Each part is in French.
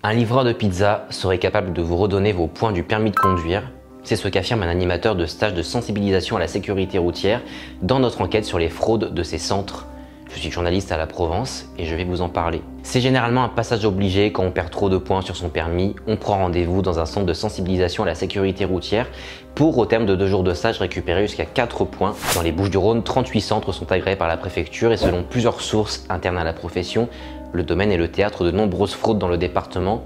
Un livreur de pizza serait capable de vous redonner vos points du permis de conduire. C'est ce qu'affirme un animateur de stage de sensibilisation à la sécurité routière dans notre enquête sur les fraudes de ces centres. Je suis journaliste à la Provence et je vais vous en parler. C'est généralement un passage obligé quand on perd trop de points sur son permis. On prend rendez-vous dans un centre de sensibilisation à la sécurité routière pour, au terme de 2 jours de stage, récupérer jusqu'à 4 points. Dans les Bouches-du-Rhône, 38 centres sont agréés par la préfecture et selon plusieurs sources internes à la profession, le domaine est le théâtre de nombreuses fraudes dans le département.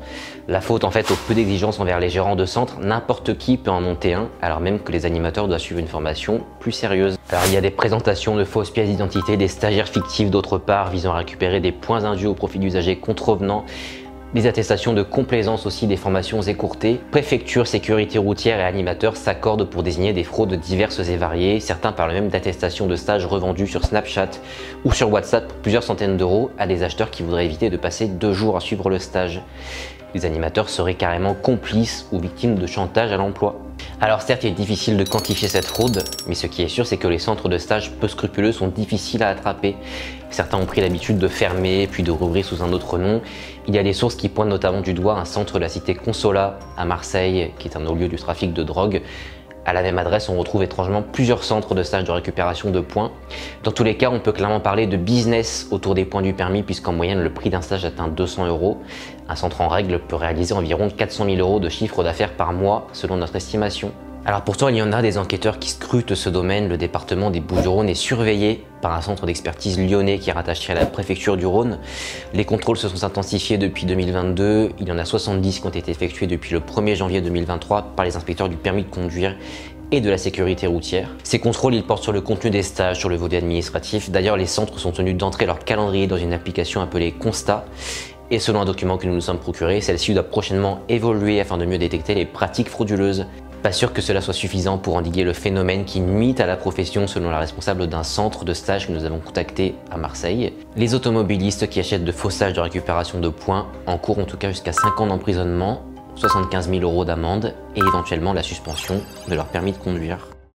La faute en fait au peu d'exigences envers les gérants de centres, n'importe qui peut en monter un, alors même que les animateurs doivent suivre une formation plus sérieuse. Alors il y a des présentations de fausses pièces d'identité, des stagiaires fictifs d'autre part visant à récupérer des points indus au profit d'usagers contrevenants, des attestations de complaisance aussi, des formations écourtées. Préfecture, sécurité routière et animateurs s'accordent pour désigner des fraudes diverses et variées. Certains parlent même d'attestations de stage revendues sur Snapchat ou sur WhatsApp pour plusieurs centaines d'euros à des acheteurs qui voudraient éviter de passer 2 jours à suivre le stage. Les animateurs seraient carrément complices ou victimes de chantage à l'emploi. Alors certes, il est difficile de quantifier cette fraude, mais ce qui est sûr, c'est que les centres de stage peu scrupuleux sont difficiles à attraper. Certains ont pris l'habitude de fermer, puis de rouvrir sous un autre nom. Il y a des sources qui pointent notamment du doigt un centre de la cité Consola à Marseille, qui est un haut lieu du trafic de drogue. À la même adresse, on retrouve étrangement plusieurs centres de stage de récupération de points. Dans tous les cas, on peut clairement parler de business autour des points du permis puisqu'en moyenne, le prix d'un stage atteint 200 €. Un centre en règle peut réaliser environ 400 000 € de chiffre d'affaires par mois selon notre estimation. Alors pourtant, il y en a des enquêteurs qui scrutent ce domaine. Le département des Bouches-du-Rhône est surveillé par un centre d'expertise lyonnais qui est rattaché à la préfecture du Rhône. Les contrôles se sont intensifiés depuis 2022. Il y en a 70 qui ont été effectués depuis le 1er janvier 2023 par les inspecteurs du permis de conduire et de la sécurité routière. Ces contrôles, ils portent sur le contenu des stages, sur le volet administratif. D'ailleurs, les centres sont tenus d'entrer leur calendrier dans une application appelée Constat. Et selon un document que nous nous sommes procuré, celle-ci doit prochainement évoluer afin de mieux détecter les pratiques frauduleuses. Pas sûr que cela soit suffisant pour endiguer le phénomène qui nuit à la profession selon la responsable d'un centre de stage que nous avons contacté à Marseille. Les automobilistes qui achètent de faux stages de récupération de points encourent en tout cas jusqu'à 5 ans d'emprisonnement, 75 000 € d'amende et éventuellement la suspension de leur permis de conduire.